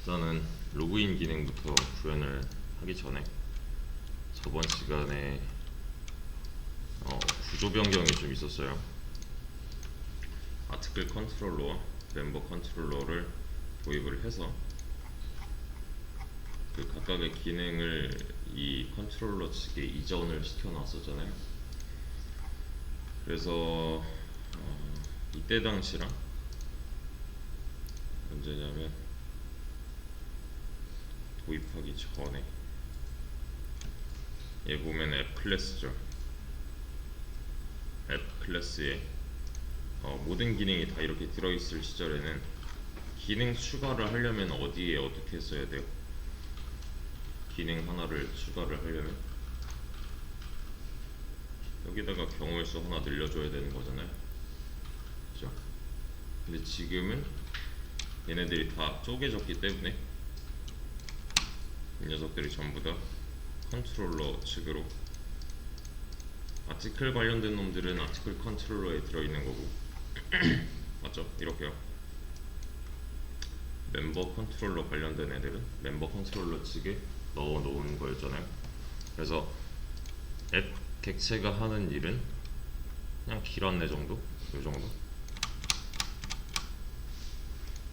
일단은 로그인 기능부터 구현을 하기 전에 저번 시간에 구조 변경이 좀 있었어요. 아티클 컨트롤러와 멤버 컨트롤러를 도입을 해서 그 각각의 기능을 이 컨트롤러 측에 이전을 시켜놨었잖아요. 그래서 이때 당시랑 언제냐면 도입하기 전에 얘 보면 앱 클래스죠. 앱 클래스에 모든 기능이 다 이렇게 들어있을 시절에는 기능 추가를 하려면 어디에 어떻게 써야 돼요? 기능 하나를 추가를 하려면 여기다가 경우의 수 하나 늘려줘야 되는 거잖아요. 그죠? 근데 지금은 얘네들이 다 쪼개졌기 때문에 이 녀석들이 전부 다 컨트롤러 측으로 아티클 관련된 놈들은 아티클 컨트롤러에 들어있는 거고 맞죠? 이렇게요. 멤버 컨트롤러 관련된 애들은 멤버 컨트롤러 측에 넣어 놓은 거였잖아요. 그래서 앱 객체가 하는 일은 그냥 길 안내 정도? 요 정도?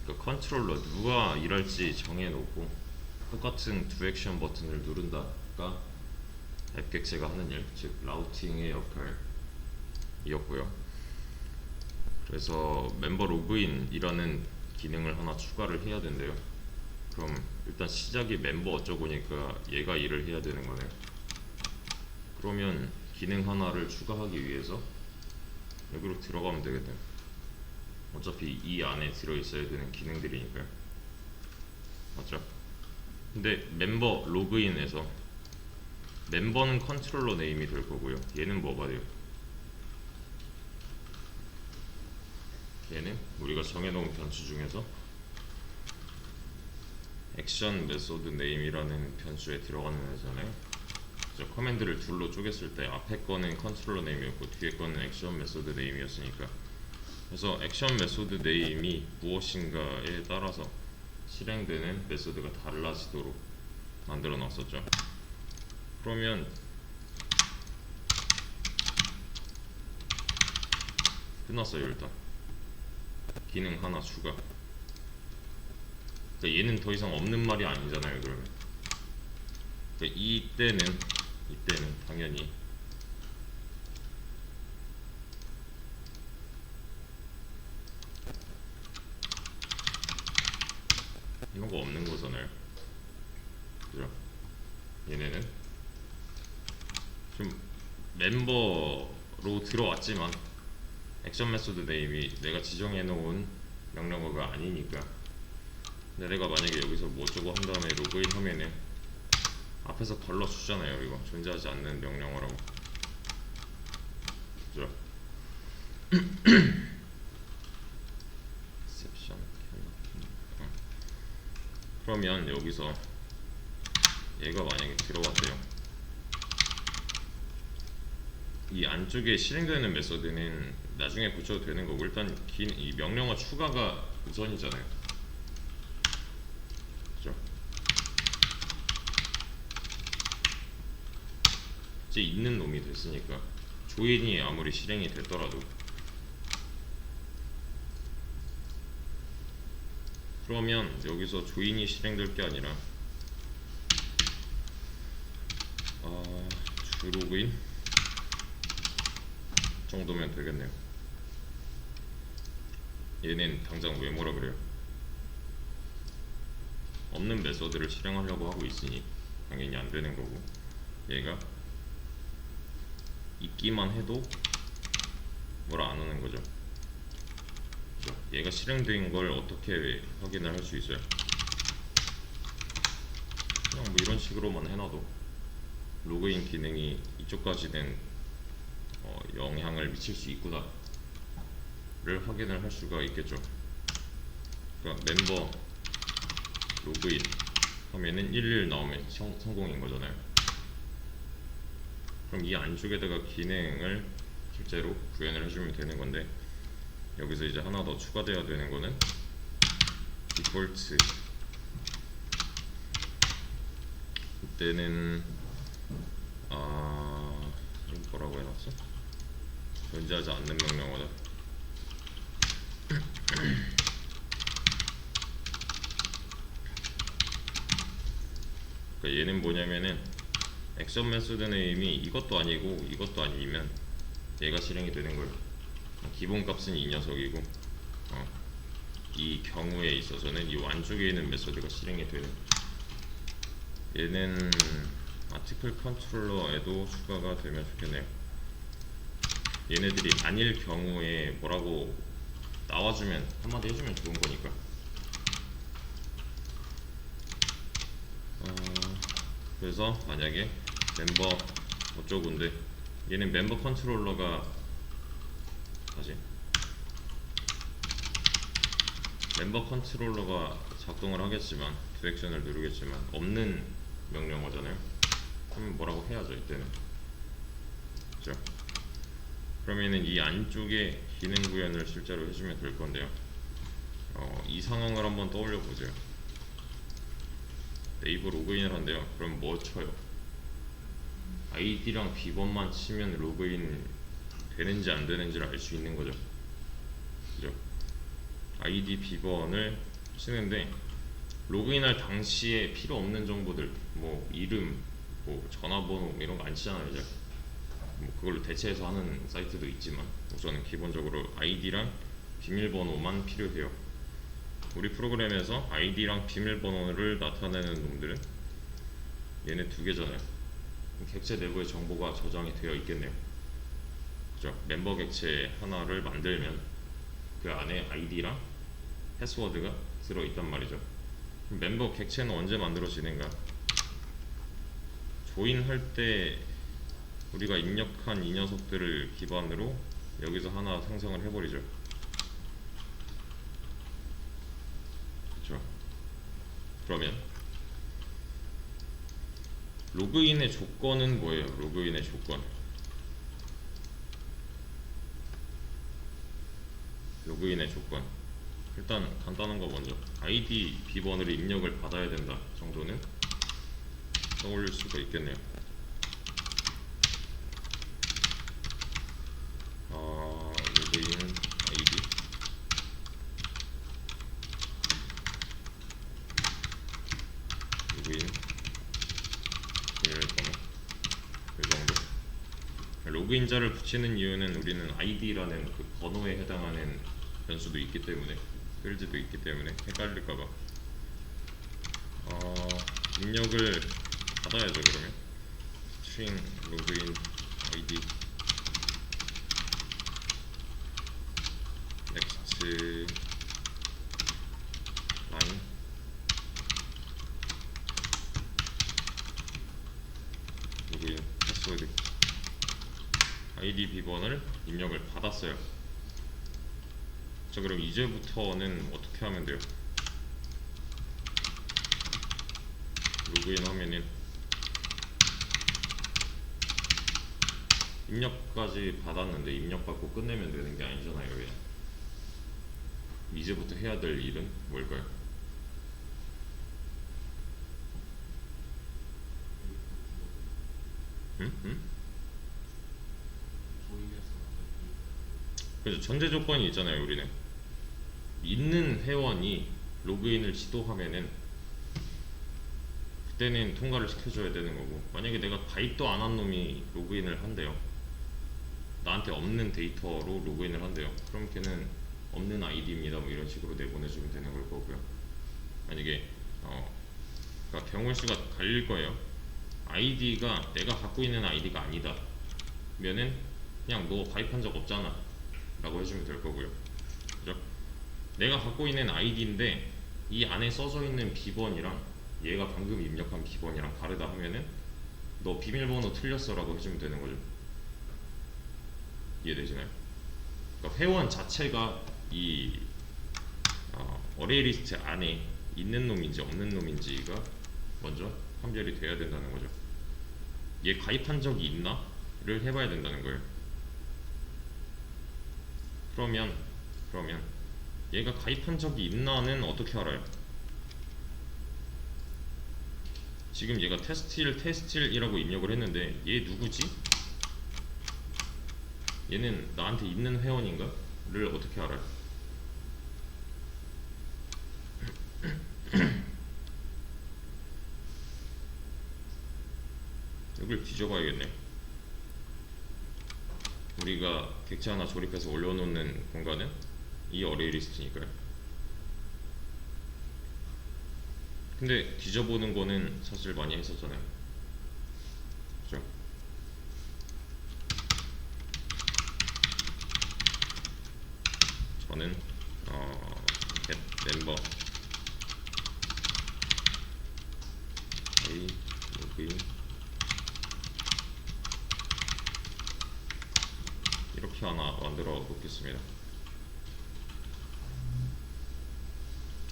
그 컨트롤러 누가 일할지 정해놓고 똑같은 두 액션 버튼을 누른다가 앱 객체가 하는 일, 즉 라우팅의 역할이었고요. 그래서 멤버 로그인이라는 기능을 하나 추가를 해야 된대요. 그럼 일단 시작이 멤버 어쩌고니까 얘가 일을 해야 되는 거네요. 그러면 기능 하나를 추가하기 위해서 여기로 들어가면 되겠네요. 어차피 이 안에 들어있어야 되는 기능들이니까요. 맞죠? 근데 멤버 로그인에서 멤버는 컨트롤러 네임이 될 거고요. 얘는 뭐가 돼요? 얘는 우리가 정해놓은 변수 중에서 액션 메소드 네임이라는 변수에 들어가는 애잖아요. 그래서 커맨드를 둘로 쪼갰을 때 앞에 거는 컨트롤러 네임이었고 뒤에 거는 액션 메소드 네임이었으니까, 그래서 액션 메소드 네임이 무엇인가에 따라서 실행되는 메소드가 달라지도록 만들어 놨었죠. 그러면 끝났어요. 일단 기능 하나 추가. 그러니까 얘는 더 이상 없는 말이 아니잖아요. 그러면 그러니까 이때는 당연히 이런 거 없는 거잖아요. 그죠? 얘네는 좀 멤버로 들어왔지만 액션 메소드 네임이 내가 지정해 놓은 명령어가 아니니까. 근데 내가 만약에 여기서 뭐 어쩌고 한 다음에 로그인 하면은 앞에서 걸러 주잖아요. 이거 존재하지 않는 명령어라고. 그죠? 그러면 여기서 얘가 만약에 들어왔대요. 이 안쪽에 실행되는 메소드는 나중에 붙여도 되는 거고, 일단 이 명령어 추가가 우선이잖아요. 그죠? 이제 있는 놈이 됐으니까 조인이 아무리 실행이 됐더라도, 그러면 여기서 조인이 실행될 게 아니라 주로그인 정도면 되겠네요. 얘는 당장 왜 뭐라 그래요? 없는 메소드를 실행하려고 하고 있으니 당연히 안 되는 거고, 얘가 있기만 해도 뭐라 안 하는 거죠. 그죠? 얘가 실행된 걸 어떻게 확인을 할 수 있어요? 그냥 뭐 이런 식으로만 해놔도 로그인 기능이 이쪽까지는 영향을 미칠 수 있구나 를 확인을 할 수가 있겠죠. 그러니까 멤버 로그인 하면은 11 나오면 성공인 거잖아요. 그럼 이 안쪽에다가 기능을 실제로 구현을 해주면 되는 건데, 여기서 이제 하나 더 추가되어야 되는 거는 디폴트 이때는 이거 뭐라고 해놨어? 존재하지 않는 명령어다. 그러니까 얘는 뭐냐면은 액션 메소드 네임이 이것도 아니고 이것도 아니면 얘가 실행이 되는 거예요. 기본 값은 이 녀석이고 이 경우에 있어서는 이 완쪽에 있는 메소드가 실행이 되는. 얘는 아티클 컨트롤러에도 추가가 되면 좋겠네요. 얘네들이 아닐 경우에 뭐라고 나와주면 한마디 해주면 좋은 거니까. 그래서 만약에 멤버 어쩌고인데 얘는 멤버 컨트롤러가 다시 멤버 컨트롤러가 작동을 하겠지만 두 액션을 누르겠지만 없는 명령어잖아요. 그러면 뭐라고 해야죠 이때는. 그죠? 그러면은 이 안쪽에 기능 구현을 실제로 해주면 될 건데요. 이 상황을 한번 떠올려 보세요. 네이버 로그인을 한대요. 그럼 뭐 쳐요? 아이디랑 비번만 치면 로그인 되는지 안 되는지를 알 수 있는 거죠. 그죠? 아이디 비번을 치는데 로그인할 당시에 필요 없는 정보들, 뭐 이름, 뭐 전화번호 이런 거 안 치잖아요 이제. 뭐 그걸로 대체해서 하는 사이트도 있지만 우선은 기본적으로 아이디랑 비밀번호만 필요해요. 우리 프로그램에서 아이디랑 비밀번호를 나타내는 놈들은 얘네 두 개잖아요. 객체 내부에 정보가 저장이 되어 있겠네요. 그죠? 멤버 객체 하나를 만들면 그 안에 아이디랑 패스워드가 들어있단 말이죠. 멤버 객체는 언제 만들어지는가? 조인할 때 우리가 입력한 이 녀석들을 기반으로 여기서 하나 생성을 해버리죠. 그렇죠? 그러면 로그인의 조건은 뭐예요? 로그인의 조건. 로그인의 조건. 일단 간단한 거 먼저. 아이디 비번으로 입력을 받아야 된다 정도는 떠올릴 수가 있겠네요. 로그인 아이디 로그인 비밀번호 이 정도. 로그인자를 붙이는 이유는 우리는 아이디라는 그 번호에 해당하는 변수도 있기 때문에, 필드도 있기 때문에 헷갈릴까봐 입력을 받아야죠. 그러면 string 로그인 아이디 next line 로그인 패스워드 아이디 비번을 입력을 받았어요. 자, 그럼 이제부터는 어떻게 하면 돼요? 로그인 하면은 입력까지 받았는데 입력받고 끝내면 되는 게 아니잖아요. 왜? 이제부터 해야 될 일은 뭘까요? 응? 그래서 전제 조건이 있잖아요. 우리는 있는 회원이 로그인을 시도하면은 그때는 통과를 시켜줘야 되는 거고, 만약에 내가 가입도 안 한 놈이 로그인을 한대요. 나한테 없는 데이터로 로그인을 한대요. 그럼 걔는 없는 아이디입니다 뭐 이런 식으로 내보내주면 되는 걸 거고요. 만약에 그러니까 경우의 수가 갈릴 거예요. 아이디가 내가 갖고 있는 아이디가 아니다 면은 그냥 너 가입한 적 없잖아 라고 해주면 될 거고요. 그죠? 내가 갖고 있는 아이디인데 이 안에 써져 있는 비번이랑 얘가 방금 입력한 비번이랑 다르다 하면은 너 비밀번호 틀렸어 라고 해주면 되는 거죠. 이해되시나요? 그러니까 회원 자체가 이 어레이 리스트 안에 있는 놈인지 없는 놈인지가 먼저 판별이 돼야 된다는 거죠. 얘 가입한 적이 있나? 를 해봐야 된다는 거예요. 그러면 얘가 가입한 적이 있나는 어떻게 알아요? 지금 얘가 테스트1이라고 입력을 했는데 얘 누구지? 얘는 나한테 있는 회원인가? 를 어떻게 알아요? 여길 뒤져봐야겠네. 우리가 객체 하나 조립해서 올려놓는 공간은 이 어레이 리스트니까요. 근데 뒤져보는 거는 사실 많이 했었잖아요. 그죠? 저는 get member a login 이렇게 하나 만들어 놓겠습니다.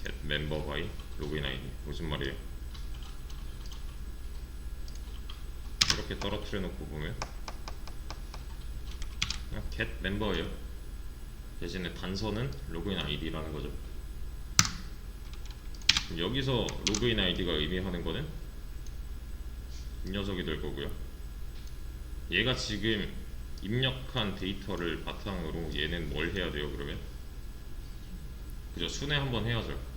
get member by login id 무슨 말이에요? 이렇게 떨어뜨려 놓고 보면 그냥 get member예요. 대신에 단서는 로그인 아이디라는 거죠. 여기서 로그인 아이디가 의미하는 거는 이 녀석이 될 거고요. 얘가 지금 입력한 데이터를 바탕으로 얘는 뭘 해야 돼요? 그러면 그죠? 순회 한번 해야죠.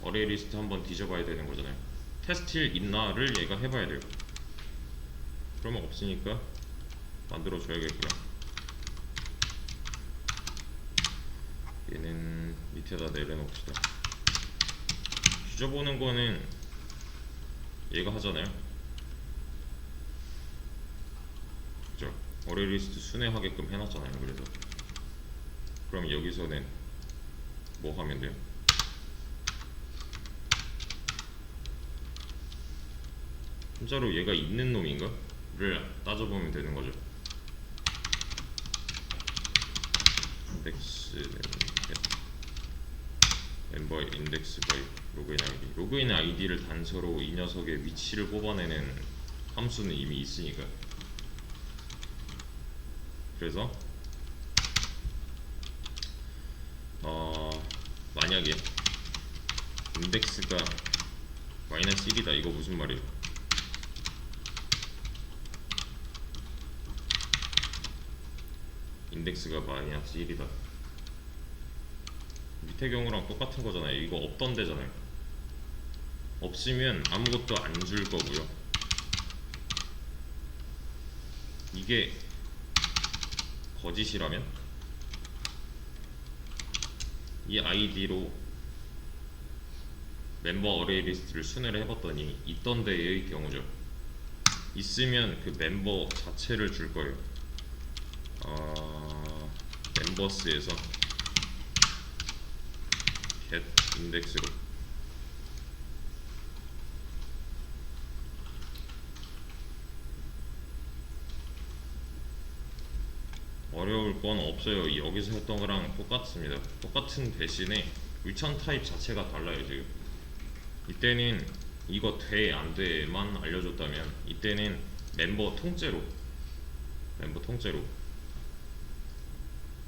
어레이 리스트 한번 뒤져봐야 되는 거잖아요. 테스트1 있나를 얘가 해봐야 돼요. 그러면 없으니까 만들어 줘야겠고요. 얘는 밑에다 내려놓읍시다. 뒤져보는 거는 얘가 하잖아요. 그죠? 어레이 리스트 순회하게끔 해놨잖아요. 그래서 그럼 여기서는 뭐 하면 돼요? 진짜로 얘가 있는 놈인가? 를 따져보면 되는 거죠. 인덱스는 멤버 인덱스 바이 로그인 아이디. 로그인 아이디를 단서로 이 녀석의 위치를 뽑아내는 함수는 이미 있으니까. 그래서 만약에 인덱스가 마이너스 1이다. 이거 무슨 말이에요? 인덱스가 마이너스 1이다. 밑에 경우랑 똑같은 거잖아요. 이거 없던 데잖아요. 없으면 아무것도 안 줄 거고요. 이게 거짓이라면 이 아이디로 멤버 어레이 리스트를 순회를 해봤더니 있던 데의 경우죠. 있으면 그 멤버 자체를 줄 거예요. 멤버스에서 get index로 어려울 건 없어요. 여기서 했던 거랑 똑같습니다. 똑같은 대신에 return 타입 자체가 달라요. 지금 이때는 이거 돼 안 돼만 알려줬다면 이때는 멤버 통째로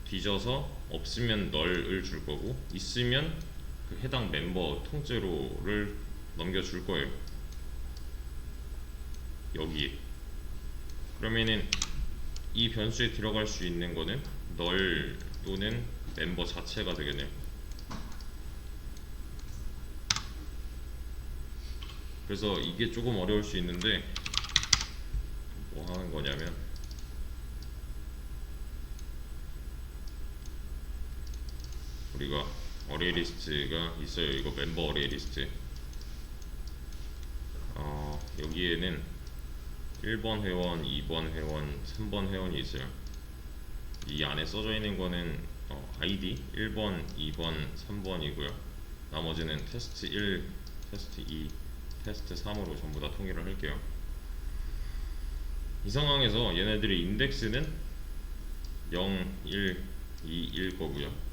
뒤져서 없으면 널을 줄 거고 있으면 그 해당 멤버 통째로를 넘겨줄 거예요. 여기에 그러면은 이 변수에 들어갈 수 있는 거는 널 또는 멤버 자체가 되겠네요. 그래서 이게 조금 어려울 수 있는데 뭐 하는 거냐면 우리가 어레이 리스트가 있어요. 이거 멤버 어레이 리스트. 여기에는 1번 회원, 2번 회원, 3번 회원이 있어요. 이 안에 써져 있는 거는 아이디 1번, 2번, 3번이고요. 나머지는 테스트 1, 테스트 2, 테스트 3으로 전부 다 통일을 할게요. 이 상황에서 얘네들의 인덱스는 0, 1, 2, 1 거고요.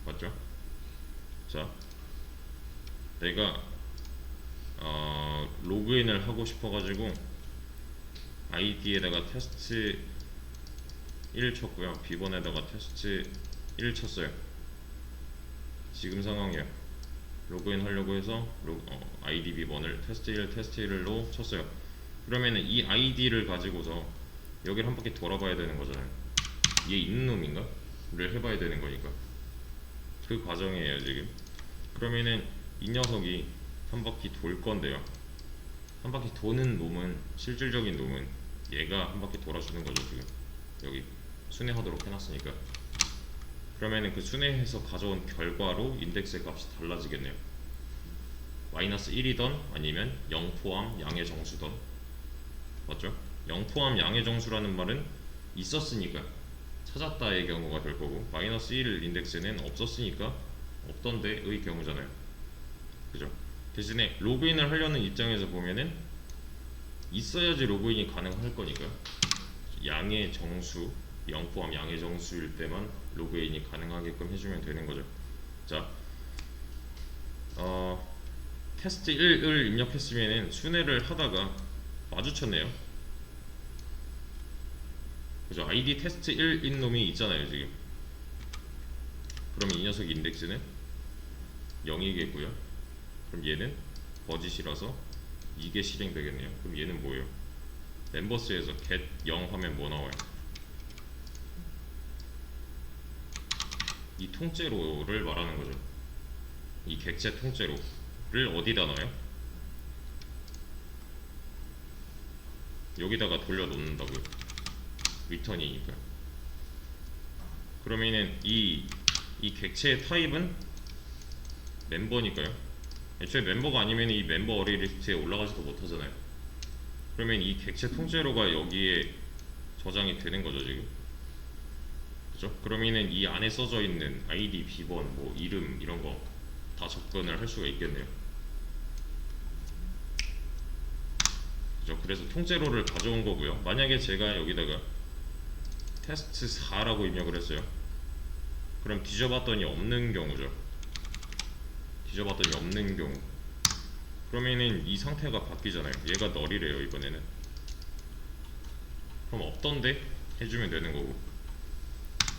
맞죠? 자, 내가 로그인을 하고 싶어가지고 아이디에다가 테스트 1 쳤고요. 비번에다가 테스트 1 쳤어요. 지금 상황이에요. 로그인 하려고 해서 id 비번을 test1 test1로 쳤어요. 그러면은 이 id를 가지고서 여기를 한 바퀴 돌아봐야 되는 거잖아요. 얘 있는 놈인가? 를 해봐야 되는 거니까 그 과정이에요 지금. 그러면은 이 녀석이 한 바퀴 돌 건데요. 한 바퀴 도는 놈은, 실질적인 놈은 얘가 한 바퀴 돌아주는 거죠 지금. 여기 순회하도록 해놨으니까. 그러면은 그 순회해서 가져온 결과로 인덱스의 값이 달라지겠네요. 마이너스 1이던 아니면 0 포함 양의 정수던. 맞죠? 0 포함 양의 정수라는 말은 있었으니까 찾았다의 경우가 될 거고, 마이너스 1 인덱스는 없었으니까 없던데의 경우잖아요. 그죠? 대신에 로그인을 하려는 입장에서 보면은 있어야지 로그인이 가능할 거니까 양의 정수, 0 포함 양의 정수일 때만 로그인이 가능하게끔 해주면 되는 거죠. 자, 테스트 1을 입력했으면은 순회를 하다가 마주쳤네요. 그죠? id 테스트 1인 놈이 있잖아요 지금. 그러면 이 녀석 인덱스는 0이겠고요. 그럼 얘는 거짓이라서 이게 실행되겠네요. 그럼 얘는 뭐예요? 멤버스에서 get 0 하면 뭐 나와요? 이 통째로를 말하는 거죠. 이 객체 통째로를 어디다 넣어요? 여기다가 돌려 놓는다고요. 리턴이니까. 그러면은 이 객체의 타입은 멤버니까요. 애초에 멤버가 아니면 이 멤버 어레이 리스트에 올라가지도 못하잖아요. 그러면 이 객체 통째로가 여기에 저장이 되는 거죠 지금. 그죠? 그러면은 이 안에 써져 있는 아이디, 비번, 뭐 이름 이런 거 다 접근을 할 수가 있겠네요. 그죠? 그래서 통째로를 가져온 거고요. 만약에 제가 여기다가 테스트 4라고 입력을 했어요. 그럼 뒤져봤더니 없는 경우죠. 뒤져봤더니 없는 경우. 그러면은 이 상태가 바뀌잖아요. 얘가 널이래요 이번에는. 그럼 없던데 해주면 되는 거고.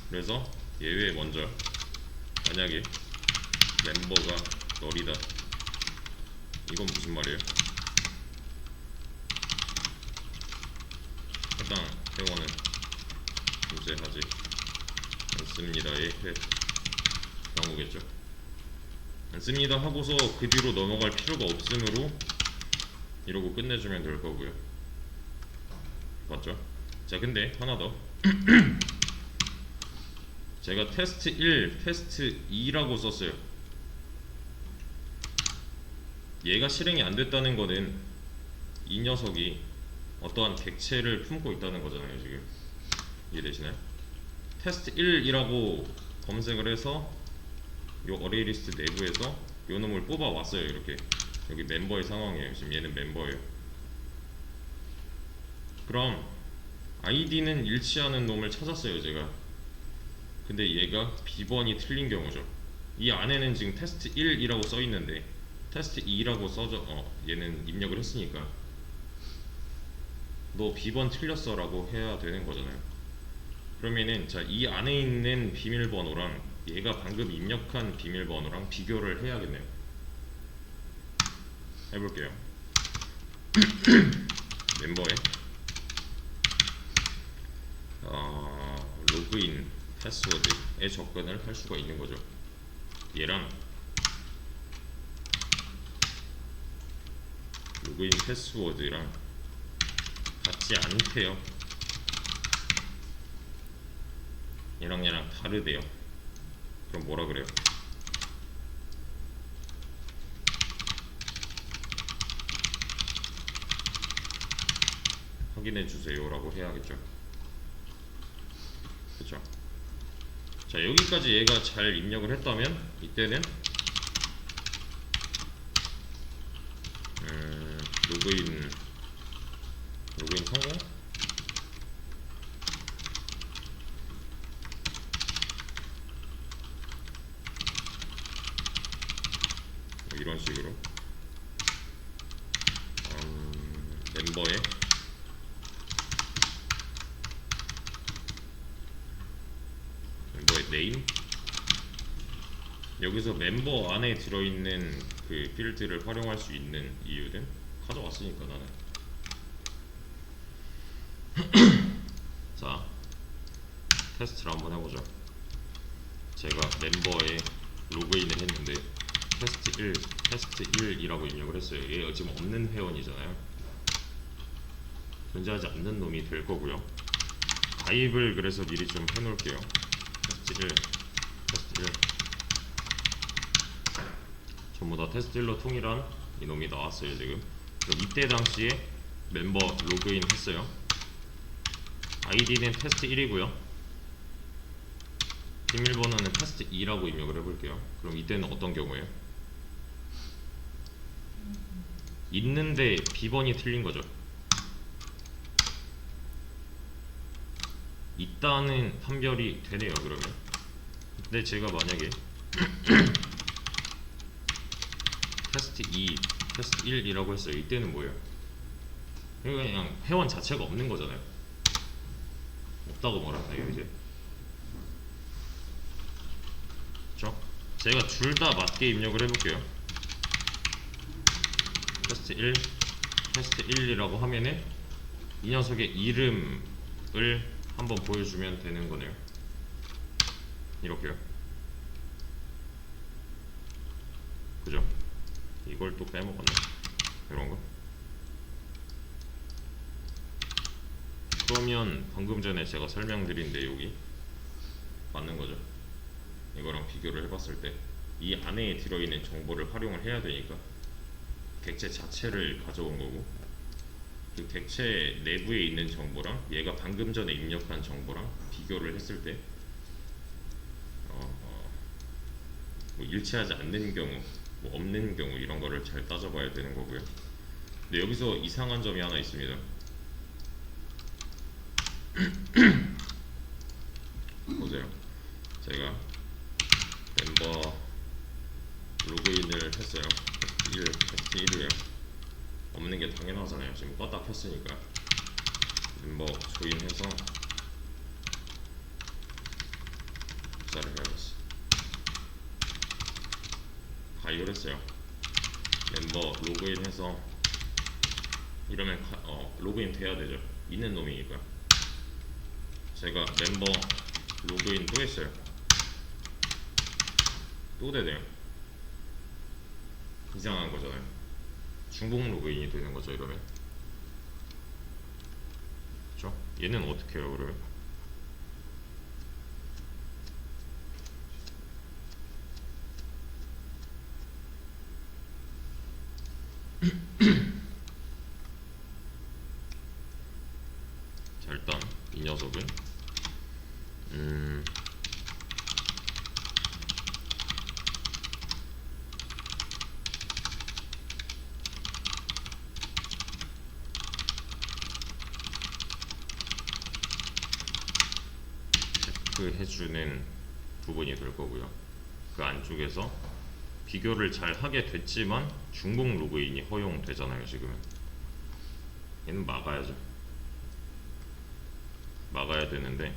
그래서 예외 먼저, 만약에 멤버가 널이다, 이건 무슨 말이에요? 해당 회원은 존재하지 않습니다의 경우겠죠. 않습니다 하고서 그 뒤로 넘어갈 필요가 없으므로 이러고 끝내주면 될 거고요. 맞죠? 자, 근데 하나 더. 제가 테스트 1, 테스트 2라고 썼어요. 얘가 실행이 안 됐다는 거는 이 녀석이 어떠한 객체를 품고 있다는 거잖아요 지금. 이해되시나요? 테스트 1이라고 검색을 해서 요 어레이 리스트 내부에서 요 놈을 뽑아 왔어요. 이렇게 여기 멤버의 상황이에요. 지금 얘는 멤버예요. 그럼 아이디는 일치하는 놈을 찾았어요 제가. 근데 얘가 비번이 틀린 경우죠. 이 안에는 지금 테스트 1이라고 써 있는데 테스트 2라고 써져, 얘는 입력을 했으니까 너 비번 틀렸어 라고 해야 되는 거잖아요. 그러면은 자, 이 안에 있는 비밀번호랑 얘가 방금 입력한 비밀번호랑 비교를 해야겠네요. 해볼게요. 멤버에 로그인 패스워드에 접근을 할 수가 있는 거죠. 얘랑 로그인 패스워드랑 같지 않대요. 얘랑 다르대요. 그럼 뭐라 그래요? 확인해 주세요 라고 해야겠죠. 그쵸? 자, 여기까지 얘가 잘 입력을 했다면 이때는 로그인 성공? 뭐 이런 식으로 멤버의 네임 여기서 멤버 안에 들어있는 그 필드를 활용할 수 있는 이유는 가져왔으니까 나는. 자, 테스트를 한번 해보죠. 제가 멤버에 로그인을 했는데 테스트 1이라고 입력을 했어요. 얘 지금 없는 회원이잖아요. 존재하지 않는 놈이 될 거고요. 가입을 그래서 미리 좀 해놓을게요. 테스트 1 전부 다 테스트 1로 통일한 이놈이 나왔어요 지금. 그럼 이때 당시에 멤버 로그인 했어요. 아이디는 테스트 1이고요. 비밀번호는 테스트 2라고 입력을 해볼게요. 그럼 이때는 어떤 경우예요? 있는데 비번이 틀린 거죠. 있다는 판별이 되네요 그러면. 근데 제가 만약에 테스트 2, 테스트 1이라고 했어요. 이때는 뭐예요? 그냥 회원 자체가 없는 거잖아요. 없다고 말하나요 이제? 그렇죠? 제가 둘 다 맞게 입력을 해볼게요. 테스트 1, 테스트 1이라고 하면은 이 녀석의 이름을 한번 보여주면 되는 거네요. 이렇게요. 그죠? 이걸 또 빼먹었네. 이런 거. 그러면 방금 전에 제가 설명드린 내용이 맞는 거죠. 이거랑 비교를 해봤을 때 이 안에 들어있는 정보를 활용을 해야 되니까 객체 자체를 가져온 거고, 그 객체 내부에 있는 정보랑 얘가 방금 전에 입력한 정보랑 비교를 했을 때 뭐 일치하지 않는 경우, 뭐 없는 경우 이런 거를 잘 따져봐야 되는 거고요. 근데 여기서 이상한 점이 하나 있습니다. 보세요. 제가 멤버 로그인을 했어요. 테스트 1이에요. 없는 게 당연하잖아요. 지금 껐다 켰으니까. 멤버 조인해서 복사를 해야겠어. 가입을 했어요. 멤버 로그인해서 이러면 로그인 돼야 되죠. 있는 놈이니까. 제가 멤버 로그인 또 했어요. 또 되네요. 이상한 거잖아요. 중복 로그인이 되는 거죠 이러면. 그렇죠? 얘는 어떻게 해요 그러면? 자, 일단 이 녀석은 체크해주는 부분이 될 거고요. 그 안쪽에서 비교를 잘 하게 됐지만 중복 로그인이 허용되잖아요 지금은. 얘는 막아야죠. 막아야 되는데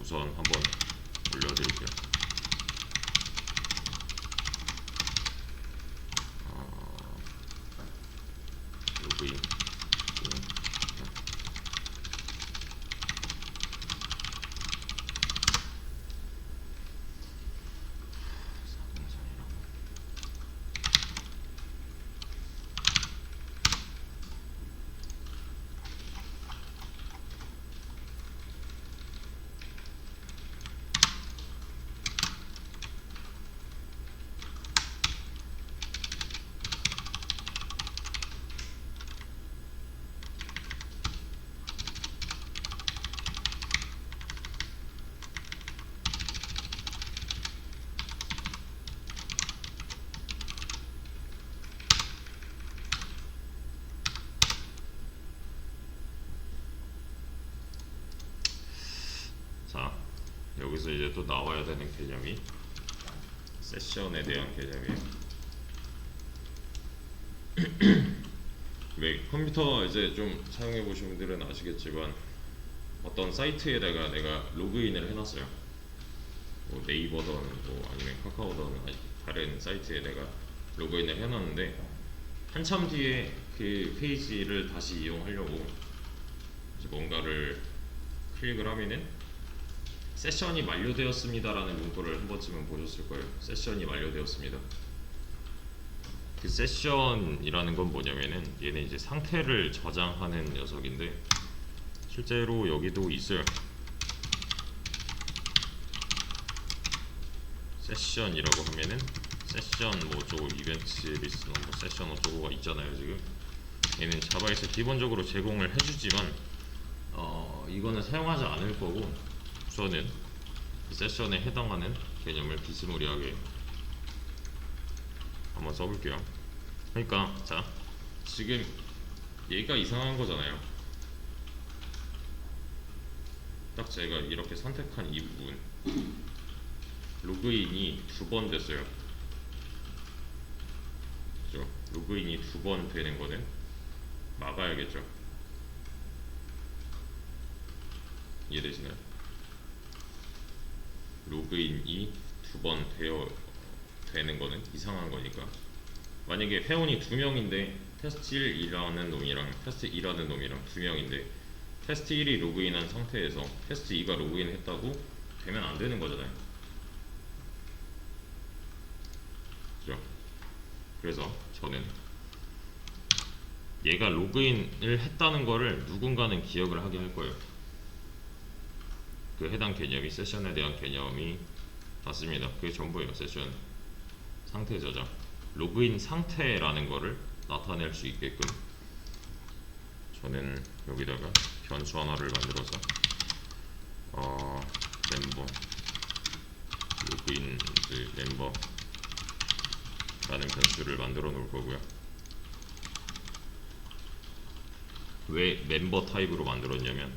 우선 한번 올려드릴게요. 로그인 자, 여기서 이제 또 나와야 되는 개념이 세션에 대한 개념이에요. 왜 컴퓨터 이제 좀 사용해 보신 분들은 아시겠지만 어떤 사이트에다가 내가 로그인을 해놨어요. 뭐 네이버든 뭐 아니면 카카오든 아니 다른 사이트에 내가 로그인을 해놨는데 한참 뒤에 그 페이지를 다시 이용하려고 이제 뭔가를 클릭을 하면은 세션이 만료되었습니다라는 문구를 한 번쯤은 보셨을 거예요. 세션이 만료되었습니다. 그 세션이라는 건 뭐냐면은 얘는 이제 상태를 저장하는 녀석인데 실제로 여기도 있어요. 세션이라고 하면은 세션 뭐 어쩌고 이벤트 리스트 넘버 세션 어쩌고가 있잖아요. 지금 얘는 자바에서 기본적으로 제공을 해주지만 이거는 사용하지 않을 거고 저는 세션에 해당하는 개념을 비스무리하게 한번 써볼게요. 그러니까 자 지금 얘가 이상한 거잖아요. 딱 제가 이렇게 선택한 이 부분 로그인이 2번 됐어요. 그죠? 로그인이 2번 되는 거는 막아야겠죠. 이해되시나요? 로그인이 2번 되는 거는 이상한 거니까 만약에 회원이 2명인데 테스트 1이라는 놈이랑 테스트 2라는 놈이랑 2명인데 테스트 1이 로그인한 상태에서 테스트 2가 로그인했다고 되면 안 되는 거잖아요. 그죠? 그래서 저는 얘가 로그인을 했다는 거를 누군가는 기억을 하게 할 거예요. 그 해당 개념이 세션에 대한 개념이 맞습니다. 그게 전부예요. 세션 상태 저장 로그인 상태라는 거를 나타낼 수 있게끔 저는 여기다가 변수 하나를 만들어서 멤버 로그인 멤버라는 변수를 만들어 놓을 거고요. 왜 멤버 타입으로 만들었냐면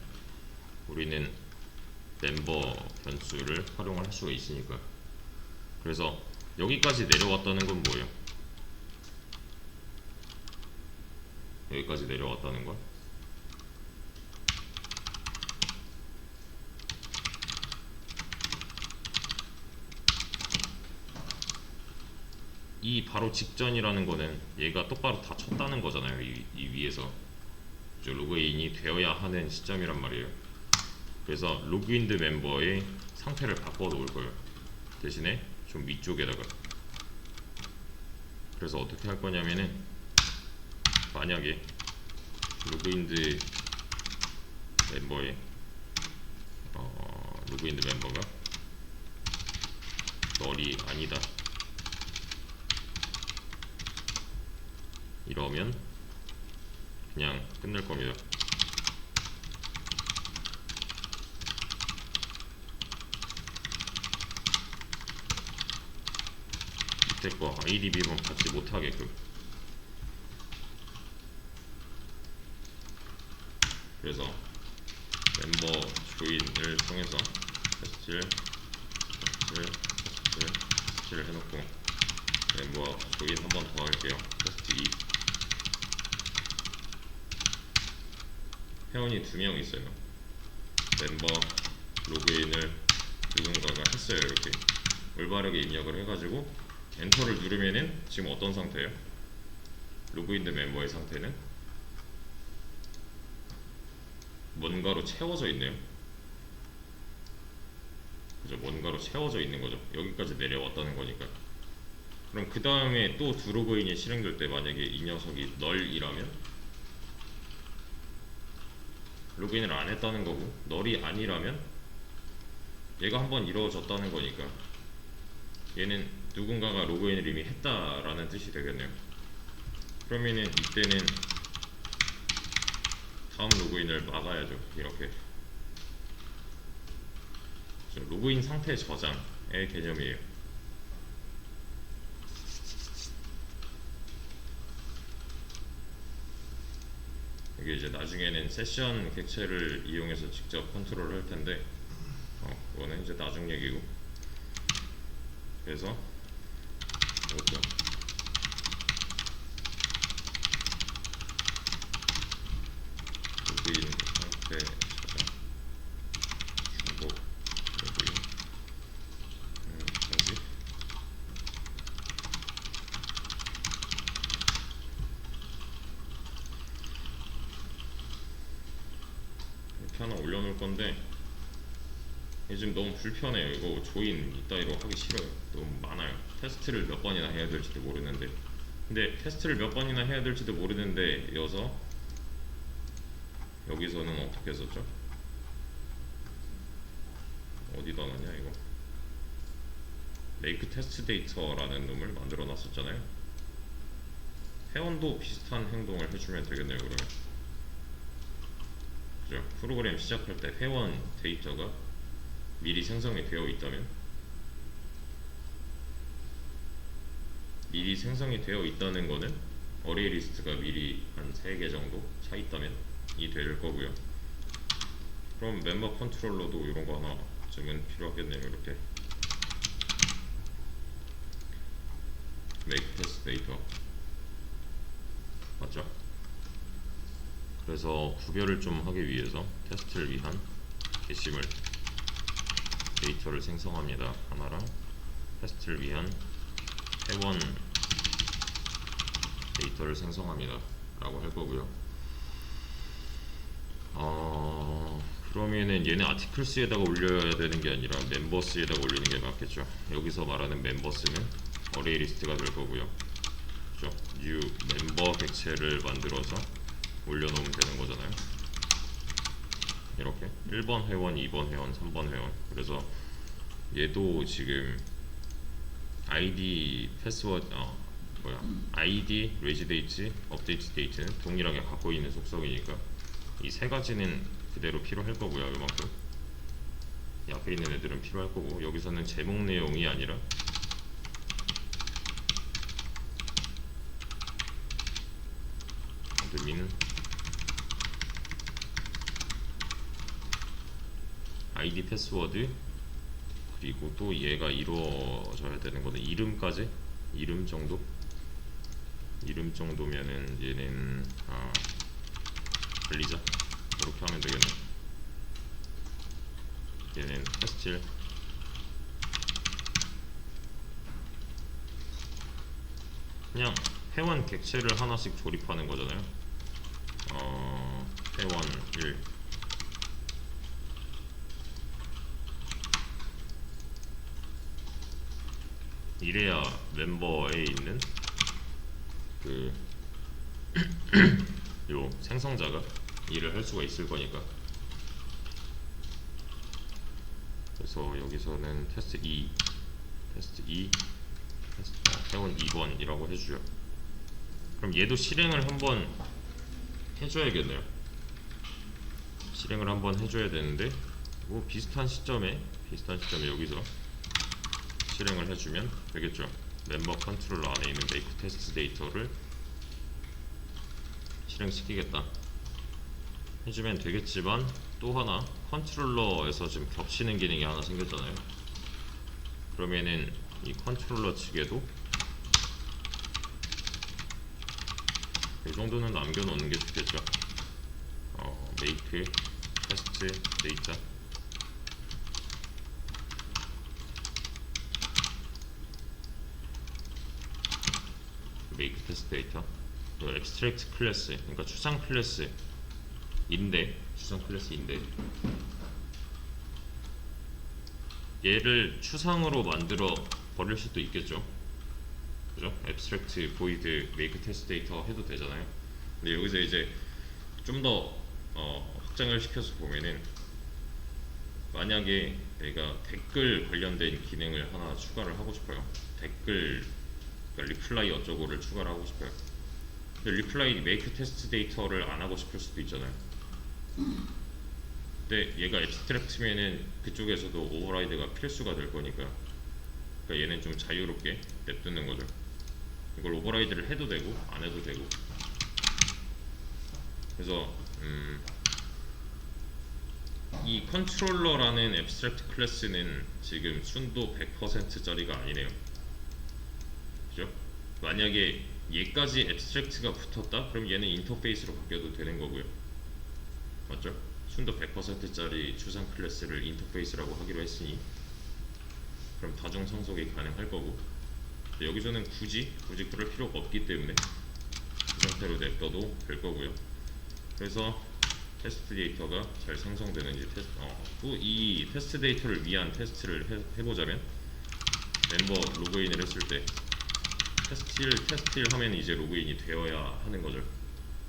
우리는 멤버 변수를 활용을 할 수가 있으니까. 그래서 여기까지 내려왔다는 건 뭐예요? 여기까지 내려왔다는 건 이 바로 직전이라는 거는 얘가 똑바로 다 쳤다는 거잖아요. 이 위에서 로그인이 되어야 하는 시점이란 말이에요. 그래서 로그인드 멤버의 상태를 바꿔 놓을 거예요. 대신에 좀 위쪽에다가. 그래서 어떻게 할 거냐면은 만약에 로그인드 멤버의 로그인드 멤버가 널이 아니다 이러면 그냥 끝낼 겁니다. 밑에 거 id 비번 받지 못하게끔. 그래서 멤버 조인을 통해서 테스트를 해놓고 멤버 조인 한 번 더 할게요. 테스트 2 회원이 2명 있어요. 멤버 로그인을 누군가가 했어요. 이렇게 올바르게 입력을 해가지고 엔터를 누르면은 지금 어떤 상태예요? 로그인된 멤버의 상태는 뭔가로 채워져 있네요. 그죠? 뭔가로 채워져 있는 거죠. 여기까지 내려왔다는 거니까. 그럼 그 다음에 또 두 로그인이 실행될 때 만약에 이 녀석이 널이라면 로그인을 안 했다는 거고, 널이 아니라면 얘가 한번 이루어졌다는 거니까 얘는 누군가가 로그인을 이미 했다라는 뜻이 되겠네요. 그러면은 이때는 다음 로그인을 막아야죠. 이렇게 로그인 상태 저장의 개념이에요. 이게 이제 나중에는 세션 객체를 이용해서 직접 컨트롤을 할 텐데 그거는 이제 나중 얘기고. 그래서 이것도 로그인 상태 저장 볼 건데 요즘 너무 불편해요. 이거 조인 이따위로 하기 싫어요. 너무 많아요. 테스트를 몇 번이나 해야 될지도 모르는데, 근데 테스트를 몇 번이나 해야 될지도 모르는데 이어서 여기서는 어떻게 썼죠? 어디다 놨냐 이거? 메이크 테스트 데이터라는 놈을 만들어 놨었잖아요. 회원도 비슷한 행동을 해주면 되겠네요. 그러면 그죠? 프로그램 시작할 때 회원 데이터가 미리 생성이 되어 있다면, 미리 생성이 되어 있다는 거는 어레이 리스트가 미리 한 3개 정도 차 있다면 이 될 거고요. 그럼 멤버 컨트롤러도 이런 거 하나쯤은 필요하겠네요. 이렇게 make test data 맞죠? 그래서 구별을 좀 하기 위해서 테스트를 위한 게시물 데이터를 생성합니다. 하나랑 테스트를 위한 회원 데이터를 생성합니다 라고 할 거고요. 그러면은 얘는 아티클스에다가 올려야 되는 게 아니라 멤버스에다가 올리는 게 맞겠죠. 여기서 말하는 멤버스는 어레이 리스트가 될 거고요. 그죠? new 멤버 객체를 만들어서 올려놓으면 되는 거잖아요. 이렇게 1번 회원, 2번 회원, 3번 회원. 그래서 얘도 지금 ID 패스워드 ID, 레지 데이트, 업데이트 데이트는 동일하게 갖고 있는 속성이니까 이 세 가지는 그대로 필요할 거고요. 이만큼 이 앞에 있는 애들은 필요할 거고, 여기서는 제목 내용이 아니라 admin ID 패스워드, 그리고 또 얘가 이루어져야 되는 거는 이름까지, 이름 정도, 이름 정도면은 얘는 관리자 이렇게 하면 되겠네. 얘는 테스트 그냥 회원 객체를 하나씩 조립하는 거잖아요. 회원 1 이래야 멤버에 있는 그 요 생성자가 일을 할 수가 있을 거니까. 그래서 여기서는 테스트 2 회원 2번이라고 해주죠. 그럼 얘도 실행을 한번 해줘야겠네요. 실행을 한번 해줘야 되는데 뭐 비슷한 시점에 여기서 실행을 해주면 되겠죠. 멤버 컨트롤러 안에 있는 메이크 테스트 데이터를 실행시키겠다 해주면 되겠지만, 또 하나 컨트롤러에서 지금 겹치는 기능이 하나 생겼잖아요. 그러면은 이 컨트롤러 측에도 이 정도는 남겨놓는 게 좋겠죠. 메이크 테스트 데이터 메이크 테스트 데이터 앱스트랙트 클래스, 그러니까 추상 클래스인데 얘를 추상으로 만들어 버릴 수도 있겠죠. 그죠? 앱스트랙트 보이드 메이크 테스트 데이터 해도 되잖아요. 근데 여기서 이제 좀 더 확장을 시켜서 보면은, 만약에 내가 댓글 관련된 기능을 하나 추가를 하고 싶어요. 댓글 그러니까 리플라이 어쩌고를 추가를 하고 싶어요. 근데 리플라이 메이크 테스트 데이터를 안 하고 싶을 수도 있잖아요. 근데 얘가 앱스트랙트면은 그쪽에서도 오버라이드가 필수가 될 거니까, 그러니까 얘는 좀 자유롭게 냅두는 거죠. 이걸 오버라이드를 해도 되고 안 해도 되고. 그래서 이 컨트롤러라는 앱스트랙트 클래스는 지금 순도 100%짜리가 아니네요. 그죠? 만약에 얘까지 앱스트랙트가 붙었다? 그럼 얘는 인터페이스로 바뀌어도 되는 거고요. 맞죠? 순도 100%짜리 추상 클래스를 인터페이스라고 하기로 했으니 그럼 다중 성속이 가능할 거고, 여기서는 굳이 그럴 필요가 없기 때문에 그 상태로 냅둬도 될 거고요. 그래서 테스트 데이터가 잘 생성되는지 이 테스트 데이터를 위한 테스트를 해보자면 멤버 로그인을 했을 때 테스트를 하면 이제 로그인이 되어야 하는 거죠.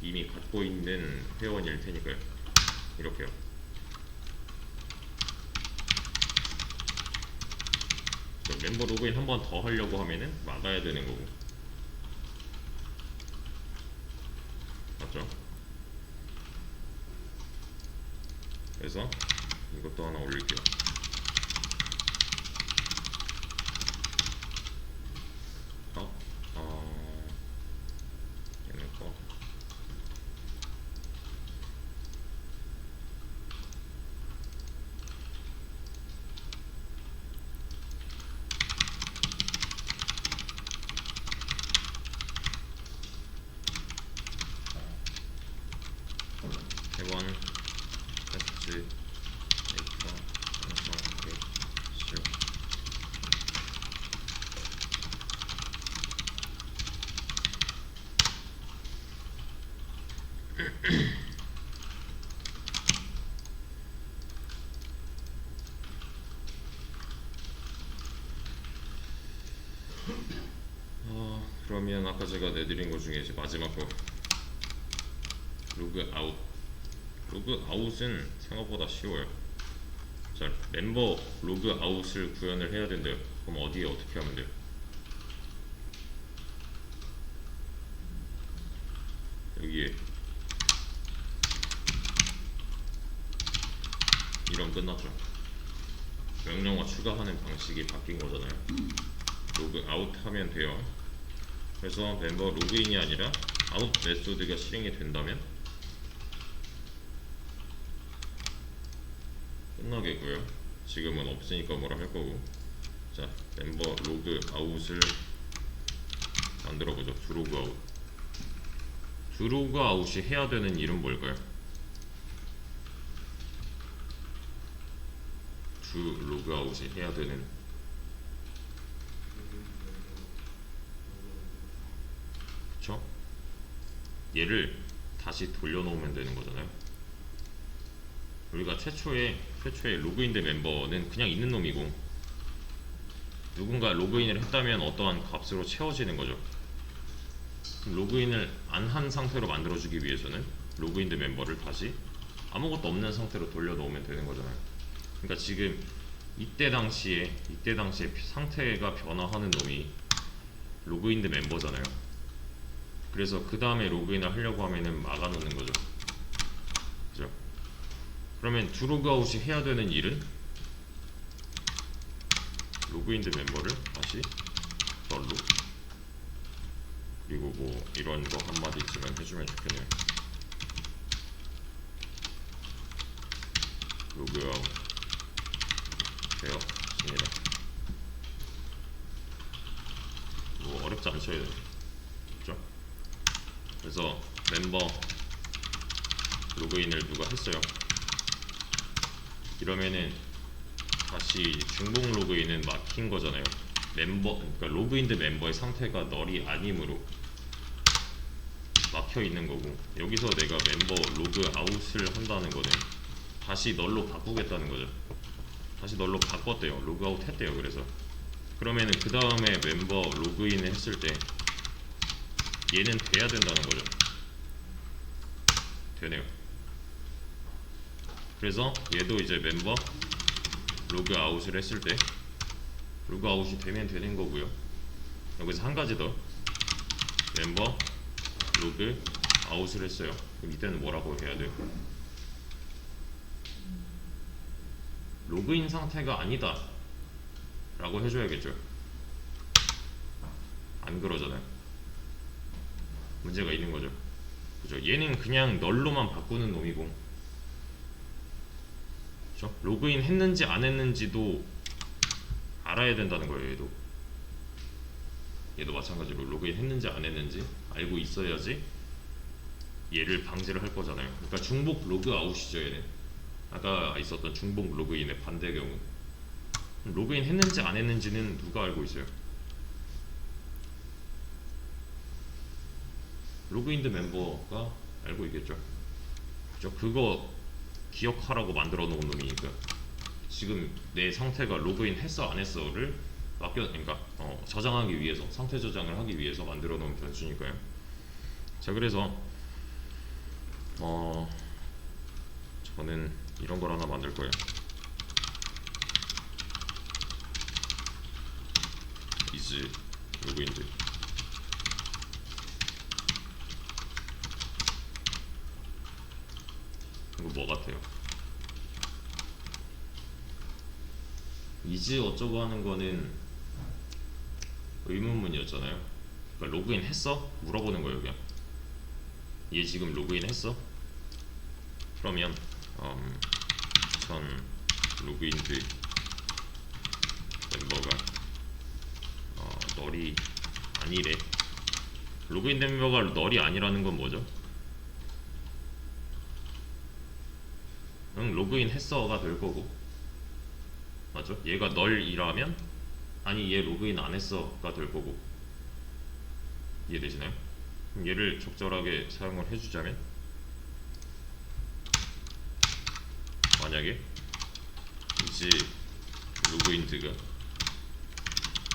이미 갖고 있는 회원일 테니까요. 이렇게요. 멤버 로그인 한 번 더 하려고 하면은 막아야 되는 거고, 맞죠? 그래서 이것도 하나 올릴게요. 얘는 거 회원 테스트 데이터 생성 개수. 그러면 아까 제가 내드린 것 중에 이제 마지막 거 로그아웃. 로그아웃은 생각보다 쉬워요. 자, 멤버 로그아웃을 구현을 해야 된대요. 그럼 어디에 어떻게 하면 돼요? 여기에 이러면 끝났죠. 명령어 추가하는 방식이 바뀐 거잖아요. 로그아웃 하면 돼요. 그래서 멤버 로그인이 아니라 아웃 메소드가 실행이 된다면 끝나겠고요. 지금은 없으니까 뭐라 할 거고. 자, 멤버 로그아웃을 만들어보죠. 두로그아웃. 두로그아웃이 해야 되는 일은 뭘까요? 두로그아웃이 해야 되는, 그쵸? 얘를 다시 돌려놓으면 되는 거잖아요. 우리가 최초에 로그인된 멤버는 그냥 있는 놈이고, 누군가 로그인을 했다면 어떠한 값으로 채워지는 거죠. 로그인을 안 한 상태로 만들어주기 위해서는 로그인된 멤버를 다시 아무것도 없는 상태로 돌려놓으면 되는 거잖아요. 그러니까 지금 이때 당시에 상태가 변화하는 놈이 로그인된 멤버잖아요. 그래서 그 다음에 로그인을 하려고 하면은 막아놓는 거죠. 그죠? 그러면 두로그아웃이 해야 되는 일은 로그인된 멤버를 다시 널로, 그리고 뭐 이런 거 한마디쯤은 해주면 좋겠네요. 로그아웃 되었습니다. 뭐 어렵지 않죠, 그렇죠? 그래서 멤버 로그인을 누가 했어요. 이러면은 다시 중복 로그인은 막힌 거잖아요. 그러니까 로그인된 멤버의 상태가 널이 아님으로 막혀 있는 거고, 여기서 내가 멤버 로그아웃을 한다는 거는 다시 널로 바꾸겠다는 거죠. 다시 널로 바꿨대요. 로그아웃 했대요. 그래서 그러면은 그 다음에 멤버 로그인을 했을 때 얘는 돼야 된다는 거죠. 되네요. 그래서 얘도 이제 멤버 로그아웃을 했을 때 로그아웃이 되면 되는 거고요. 여기서 한 가지 더, 멤버 로그아웃을 했어요. 그럼 이때는 뭐라고 해야 돼요? 로그인 상태가 아니다 라고 해줘야겠죠. 안 그러잖아요. 문제가 있는 거죠. 그죠? 얘는 그냥 널로만 바꾸는 놈이고, 그죠? 로그인 했는지 안 했는지도 알아야 된다는 거예요. 얘도 마찬가지로 로그인 했는지 안 했는지 알고 있어야지 얘를 방지를 할 거잖아요. 그러니까 중복 로그아웃이죠. 얘는 아까 있었던 중복 로그인의 반대 경우, 로그인 했는지 안 했는지는 누가 알고 있어요? 로그인된 멤버가 알고 있겠죠. 그거 기억하라고 만들어 놓은 놈이니까. 지금 내 상태가 로그인 했어 안 했어를 그러니까 저장하기 위해서, 상태 저장을 하기 위해서 만들어 놓은 변수니까요. 자, 그래서 저는 이런 걸 하나 만들 거예요. is 로그인드. 이거 뭐 같아요? is 어쩌고 하는 거는 의문문이었잖아요. 그러니까 로그인 했어? 물어보는 거예요. 그냥 얘 지금 로그인 했어? 그러면 전 로그인드 멤버가 널이 아니래. 로그인 멤버가 널이 아니라는 건 뭐죠? 응, 로그인 했어가 될 거고, 맞죠? 얘가 널이라면 아니 얘 로그인 안 했어가 될 거고. 이해되시나요? 그럼 얘를 적절하게 사용을 해주자면, 만약에 이제 로그인드가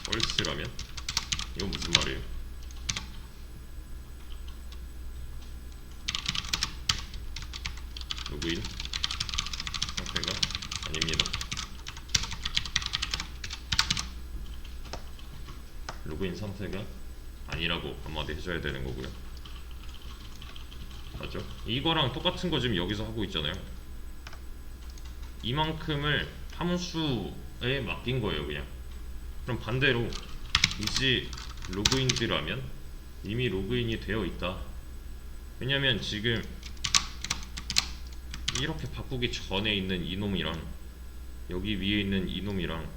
false라면 이건 무슨 말이에요? 로그인 상태가 아닙니다. 로그인 상태가 아니라고 한마디 해줘야 되는 거고요. 맞죠? 이거랑 똑같은 거 지금 여기서 하고 있잖아요. 이만큼을 함수에 맡긴 거예요, 그냥. 그럼 반대로 is 로그인드라면 이미 로그인이 되어 있다. 왜냐면 지금 이렇게 바꾸기 전에 있는 이놈이랑 여기 위에 있는 이놈이랑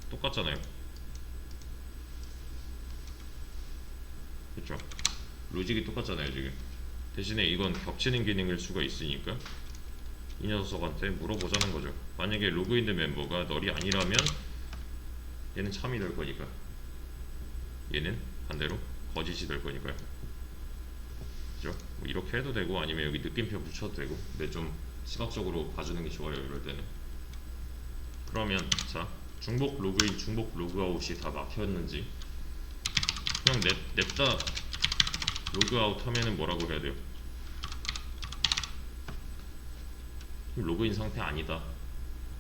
똑같잖아요. 그렇죠? 로직이 똑같잖아요 지금. 대신에 이건 겹치는 기능일 수가 있으니까 이 녀석한테 물어보자는 거죠. 만약에 로그인된 멤버가 널이 아니라면 얘는 참이 될 거니까, 얘는 반대로 거짓이 될 거니까요. 그죠? 뭐 이렇게 해도 되고 아니면 여기 느낌표 붙여도 되고, 근데 좀 시각적으로 봐주는 게 좋아요 이럴 때는. 그러면 자, 중복 로그인, 중복 로그아웃이 다 막혔는지 그냥 냅다 로그아웃 하면은 뭐라고 해야 돼요? 로그인 상태 아니다,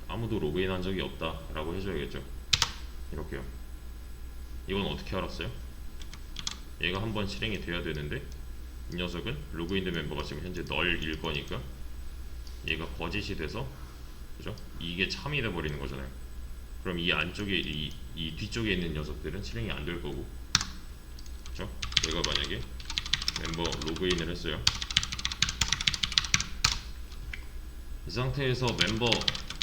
아무도 로그인 한 적이 없다 라고 해줘야겠죠. 이렇게요. 이건 어떻게 알았어요? 얘가 한번 실행이 돼야 되는데 이 녀석은 로그인된 멤버가 지금 현재 널일 거니까 얘가 거짓이 돼서, 그죠? 이게 참이 돼 버리는 거잖아요. 그럼 이 안쪽에 이 뒤쪽에 있는 녀석들은 실행이 안 될 거고, 그죠? 얘가 만약에 멤버 로그인을 했어요. 이 상태에서 멤버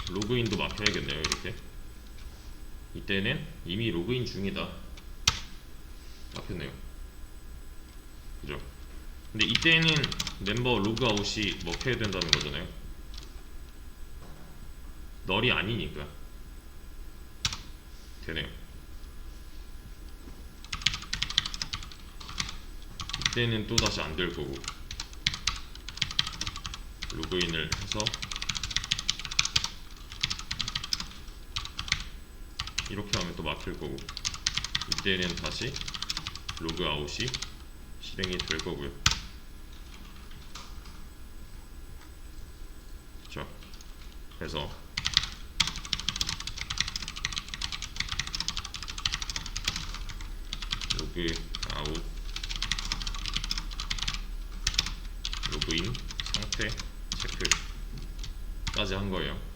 로그인도 막혀야겠네요. 이렇게 이때는 이미 로그인 중이다, 막혔네요. 그죠? 근데 이때는 멤버 로그아웃이 먹혀야 된다는 거잖아요. 널이 아니니까 되네요. 이때는 또다시 안 될 거고, 로그인을 해서 이렇게 하면 또 막힐 거고, 이때는 다시 로그아웃이 실행이 될 거고요. 그렇죠? 그래서 로그아웃, 로그인 상태 체크까지 한 거예요.